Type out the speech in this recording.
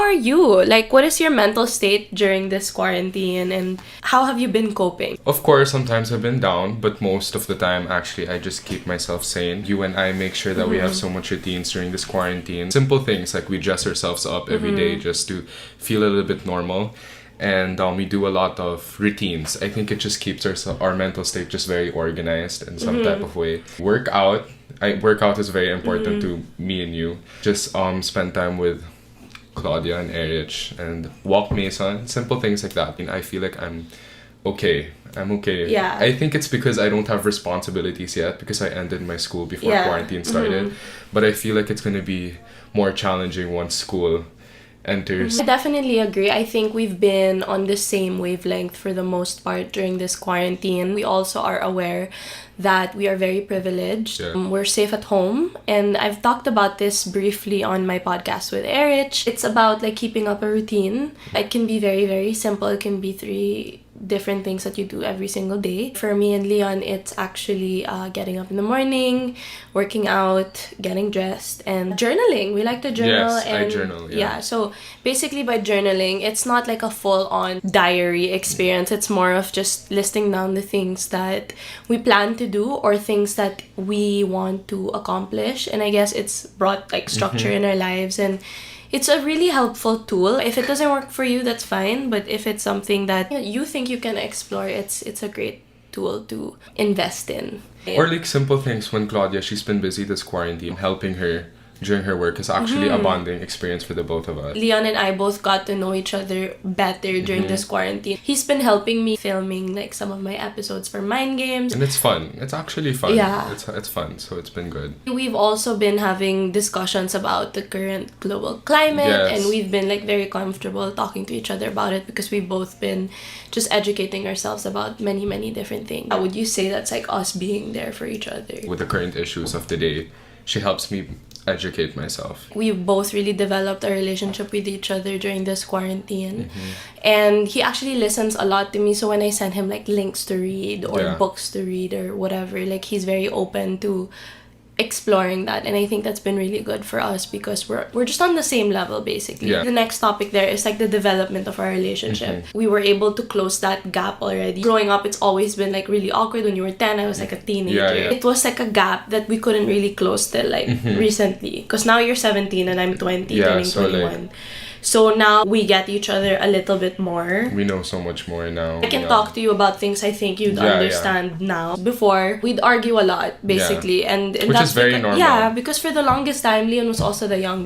are you? Like, what is your mental state during this quarantine, and how have you been coping? Of course, sometimes I've been down, but most of the time, actually, I just keep myself sane. You and I make sure that we have so much routines during this quarantine. Simple things like we dress ourselves up every day just to feel a little bit normal. And we do a lot of routines. I think it just keeps our mental state just very organized in some type of way. Workout is very important to me and you. Just spend time with Claudia and Erich and walk Mason. Simple things like that. I feel like I'm okay. Yeah. I think it's because I don't have responsibilities yet because I ended my school before quarantine started. But I feel like it's going to be more challenging once school enters. I definitely agree. I think we've been on the same wavelength for the most part during this quarantine. We also are aware that we are very privileged. Yeah. We're safe at home, and I've talked about this briefly on my podcast with Erich. It's about like keeping up a routine. It can be very, very simple. It can be 3 different things that you do every single day. For me and Leon, it's actually getting up in the morning, working out, getting dressed, and journaling. We like to journal. Yes, I journal, yeah. So basically by journaling, it's not like a full-on diary experience. It's more of just listing down the things that we plan to do or things that we want to accomplish. And I guess it's brought like structure in our lives, and it's a really helpful tool. If it doesn't work for you, that's fine. But if it's something that you think you can explore, it's a great tool to invest in. Or like simple things when Claudia, she's been busy this quarantine, helping her during her work is actually a bonding experience for the both of us. Leon and I both got to know each other better during this quarantine. He's been helping me filming like some of my episodes for Mind Games. And it's fun. It's actually fun. Yeah. It's fun, so it's been good. We've also been having discussions about the current global climate, Yes. and we've been like very comfortable talking to each other about it because we've both been just educating ourselves about many, many different things. How would you say that's like us being there for each other? With the current issues of the day, she helps me educate myself. We both really developed a relationship with each other during this quarantine. And he actually listens a lot to me. So when I send him like links to read or books to read or whatever, like he's very open to exploring that. And I think that's been really good for us because we're just on the same level basically. Yeah. The next topic there is like the development of our relationship. We were able to close that gap already. Growing up, it's always been like really awkward. When you were 10, I was like a teenager. It was like a gap that we couldn't really close till like recently. Because now you're 17 and I'm 20, turning 21. So now we get each other a little bit more. We know so much more now. I can talk to you about things I think you'd understand now. Before, we'd argue a lot, basically. And Which that's is very normal. Yeah, because for the longest time, Leon was also the youngest.